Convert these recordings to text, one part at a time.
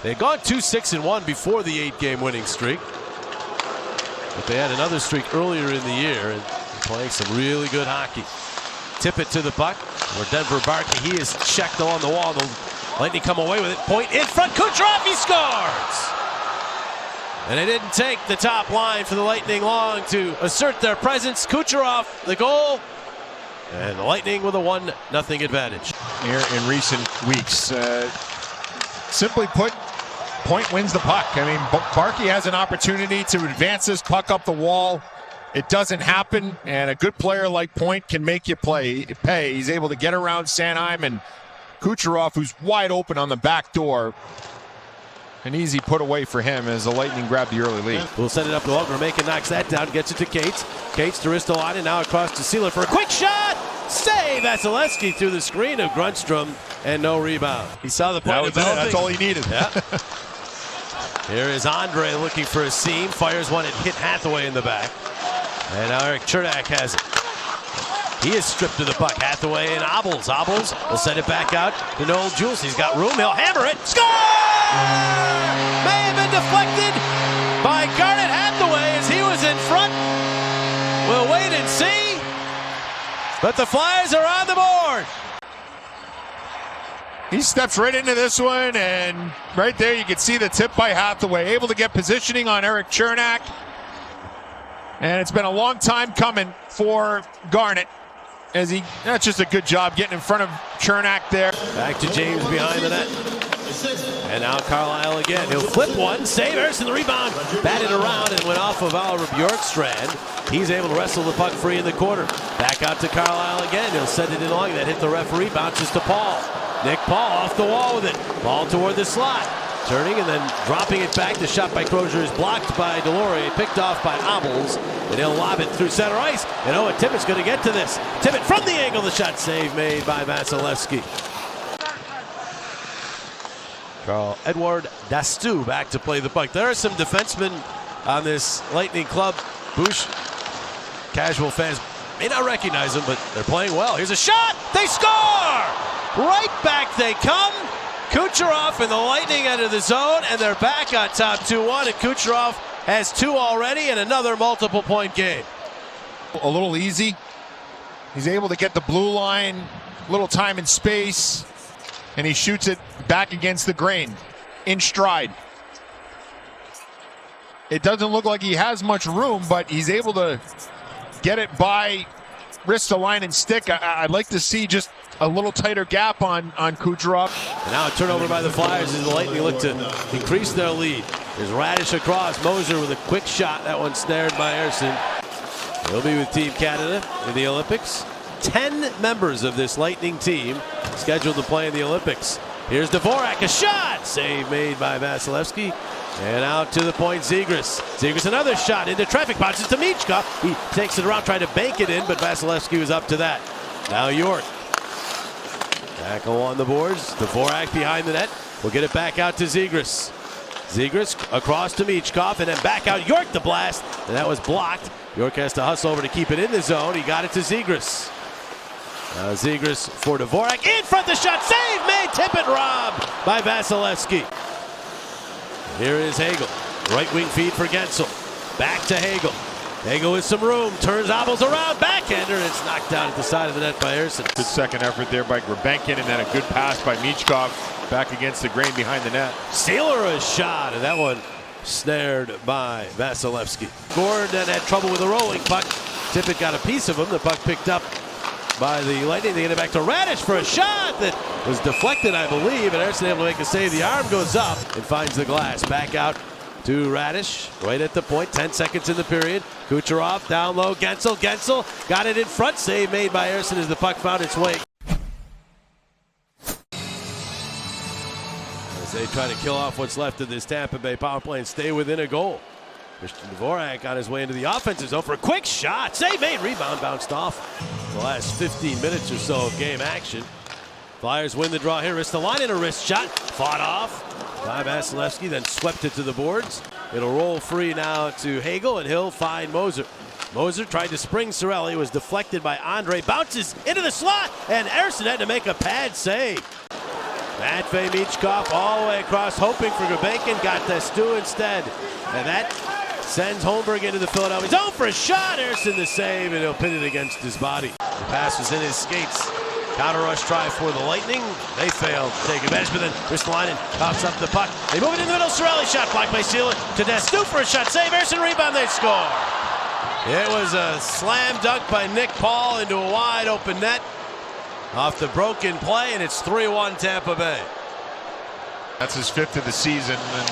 They'd gone 2-6-1 before the 8-game winning streak. But they had another streak earlier in the year and playing some really good hockey. Tip it to the puck. Where Denver Barkey, he is checked along the wall. The Lightning come away with it. Point in front. Kucherov, he scores! And it didn't take the top line for the Lightning long to assert their presence. Kucherov, the goal. And the Lightning with a 1-0 advantage. Here in recent weeks. Simply put, Point wins the puck. I mean, Barkey has an opportunity to advance this puck up the wall. It doesn't happen, and a good player like Point can make you pay. He's able to get around Sanheim and Kucherov, who's wide open on the back door. An easy put away for him as the Lightning grab the early lead. We'll send it up to Holger. Macon knocks that down, gets it to Cates. Cates to Ristolainen, now across to Sealer for a quick shot. Save! Vasilevsky through the screen of Grundstrom, and no rebound. He saw the point. That's all he needed. Yeah. Here is Andre looking for a seam. Fires one and hit Hathaway in the back. And now Eric Chernak has it. He is stripped of the puck. Hathaway and Obels. Obels will send it back out to Noel Jules. He's got room. He'll hammer it. Score! May have been deflected by Garnet Hathaway as he was in front. We'll wait and see. But the Flyers are on the board. He steps right into this one, and right there you can see the tip by Hathaway. Able to get positioning on Eric Chernak. And it's been a long time coming for Garnet. That's just a good job getting in front of Chernak there. Back to James behind the net. And now Carlisle again. He'll flip one, save Erson, the rebound. Batted around and went off of Oliver Bjorkstrand. He's able to wrestle the puck free in the corner. Back out to Carlisle again. He'll send it in long. That hit the referee. Bounces to Paul. Nick Paul off the wall with it. Ball toward the slot. Turning and then dropping it back. The shot by Crozier is blocked by Delory, picked off by Obels, and he'll lob it through center ice. And Owen Tippett's going to get to this. Tippett from the angle, the shot save made by Vasilevsky. Carl-Edouard Dastu back to play the puck. There are some defensemen on this Lightning club. Bush, casual fans may not recognize them, but they're playing well. Here's a shot. They score! Right back they come. Kucherov and the Lightning enter the zone, and they're back on top 2-1, and Kucherov has 2 already and another multiple-point game. A little easy. He's able to get the blue line, little time and space, and he shoots it back against the grain, in stride. It doesn't look like he has much room, but he's able to get it by Ristolainen stick. I'd like to see just a little tighter gap on Kucherov. And now a turnover by the Flyers as the Lightning look to increase their lead. There's Radish across. Moser with a quick shot. That one snared by Erson. He'll be with Team Canada in the Olympics. 10 members of this Lightning team scheduled to play in the Olympics. Here's Dvorak, a shot! Save made by Vasilevsky. And out to the point, Zegras. Zegras another shot into traffic, bounces to Michkov. He takes it around, tried to bank it in, but Vasilevsky was up to that. Now York. Tackle on the boards. Dvorak behind the net. We'll get it back out to Zegras. Zegras across to Michkov and then back out. York the blast. And that was blocked. York has to hustle over to keep it in the zone. He got it to Zegras. Zegras for Dvorak. In front, the shot. Save made. Tippett robbed by Vasilevsky. Here is Hagel. Right wing feed for Gensel. Back to Hagel. Hagel with some room, turns Obels around, backhander, and it's knocked down at the side of the net by Erson. Good second effort there by Grabenkin, and then a good pass by Michkov back against the grain behind the net. Sealer a shot, and that one snared by Vasilevsky. Gordon had trouble with the rolling puck. Tippett got a piece of him. The puck picked up by the Lightning. They get it back to Radish for a shot that was deflected, I believe, and Erson able to make a save. The arm goes up and finds the glass. Back out to Radish, right at the point, 10 seconds in the period. Kucherov down low, Gensel got it in front, save made by Erson as the puck found its way. As they try to kill off what's left of this Tampa Bay power play and stay within a goal. Christian Dvorak on his way into the offensive zone for a quick shot, save made, rebound bounced off the last 15 minutes or so of game action. Flyers win the draw here. Ristolainen a wrist shot, fought off by Vasilevsky, then swept it to the boards. It'll roll free now to Hagel, and he'll find Moser. Moser tried to spring Cirelli, was deflected by Andre, bounces into the slot, and Erson had to make a pad save. Matvey Michkov all the way across, hoping for Gulbenkian, got the Stu instead. And that sends Holmberg into the Philadelphia zone for a shot. Ersson the save, and he'll pin it against his body. The pass was in his skates. Counter rush try for the Lightning. They failed to take advantage, but then Ristolainen pops up the puck. They move it in the middle. Cirelli shot blocked by Sealer. To Stu for a shot save. Ersson rebound. They score. It was a slam dunk by Nick Paul into a wide open net off the broken play, and it's 3-1 Tampa Bay. That's his 5th of the season, and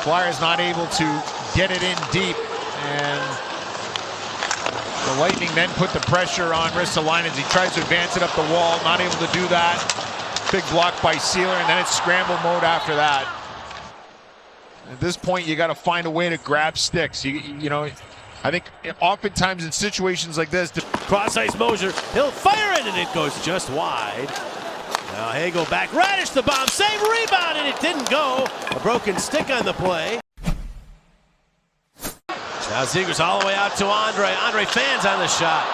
Flyers not able to get it in deep, and the Lightning then put the pressure on Ristolainen as he tries to advance it up the wall, not able to do that. Big block by Sealer, and then it's scramble mode after that. At this point, you got to find a way to grab sticks. You know, I think oftentimes in situations like this, cross ice Moser, he'll fire it, and it goes just wide. Now Hagel back, Radish the bomb, save, rebound, and it didn't go. A broken stick on the play. Now Zegras all the way out to Andre. Andre fans on the shot.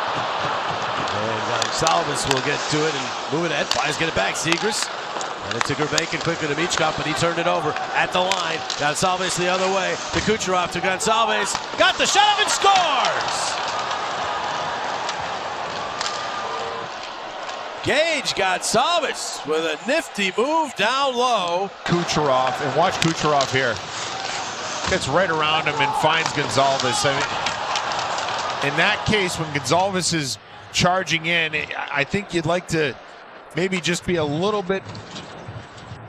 And Gonsalves will get to it and move it ahead. Flyers get it back. Zegras. And it to Gulbenkian quickly to Michkov, but he turned it over at the line. Gonsalves the other way to Kucherov to Gonsalves. Got the shot up and scores! Gage Gonsalves with a nifty move down low. Kucherov, and watch Kucherov here. Gets right around him and finds Gonsalves. I mean, in that case, when Gonsalves is charging in, I think you'd like to maybe just be a little bit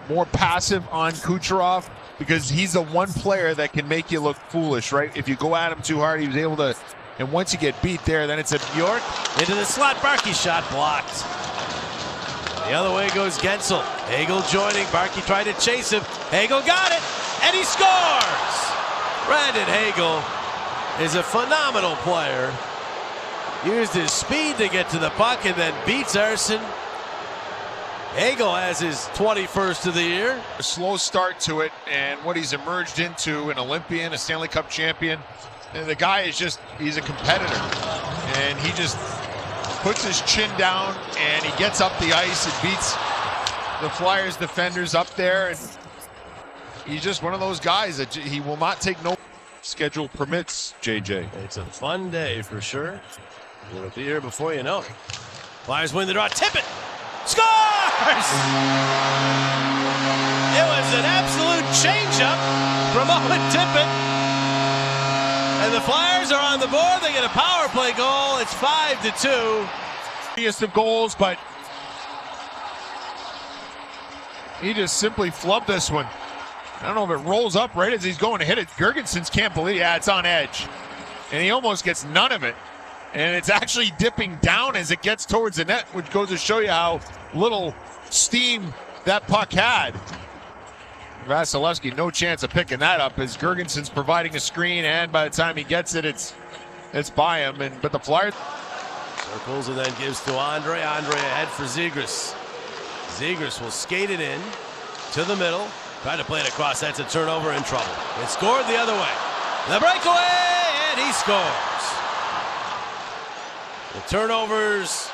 more passive on Kucherov, because he's the one player that can make you look foolish, right? If you go at him too hard, he was able to, and once you get beat there, then it's a Bjork. Into the slot, Barkey shot blocked. The other way goes Gensel. Hagel joining, Barkey tried to chase him. Hagel got it, and he scores! Brandon Hagel is a phenomenal player. Used his speed to get to the puck and then beats Ersson. Hagel has his 21st of the year. A slow start to it, and what he's emerged into, an Olympian, a Stanley Cup champion. And the guy is just, he's a competitor. And he just puts his chin down and he gets up the ice and beats the Flyers defenders up there. And he's just one of those guys that he will not take no schedule permits, JJ. It's a fun day for sure. It'll be here before you know it. Flyers win the draw. Tippett scores! It was an absolute changeup from Owen Tippett. And the Flyers are on the board. They get a power play goal. It's 5-2. Biggest of goals, but he just simply flubbed this one. I don't know if it rolls up right as he's going to hit it. Girgensons can't believe, yeah, it's on edge. And he almost gets none of it. And it's actually dipping down as it gets towards the net, which goes to show you how little steam that puck had. Vasilevsky, no chance of picking that up as Girgensons providing a screen, and by the time he gets it, it's by him. But the Flyers circles and then gives to Andre. Andre ahead for Zegras. Zegras will skate it in to the middle. Trying to play it across. That's a turnover, in trouble. It scored the other way. The breakaway, and he scores. The turnovers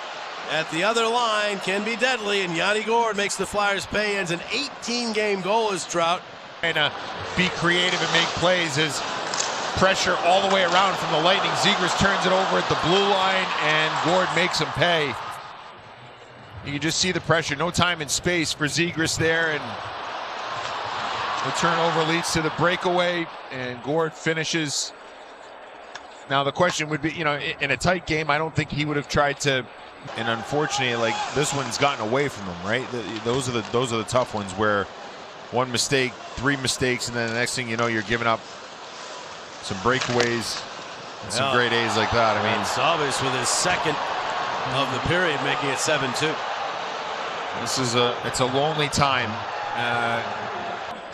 at the other line can be deadly, and Yanni Gourde makes the Flyers pay. Ends an 18-game goalless drought. And be creative and make plays as pressure all the way around from the Lightning. Zegras turns it over at the blue line, and Gourde makes him pay. You can just see the pressure. No time and space for Zegras there, and the turnover leads to the breakaway, and Gourde finishes. Now the question would be, you know, in a tight game, I don't think he would have tried to. And unfortunately, like, this one's gotten away from him, right? Those are the tough ones where one mistake, 3 mistakes, and then the next thing you know, you're giving up some breakaways and some great A's like that. I mean, Salvis with his second of the period, making it 7-2. It's a lonely time.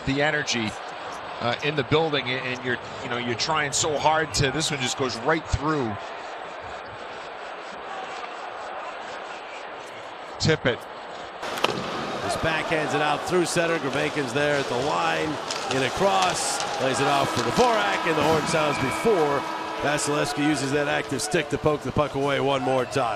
The energy in the building, and you're trying so hard to. This one just goes right through. Tippett. Just backhands it out through center. Gulbenkian's there at the line, in a cross, lays it off for Dvorak, and the horn sounds before Vasilevsky uses that active stick to poke the puck away one more time.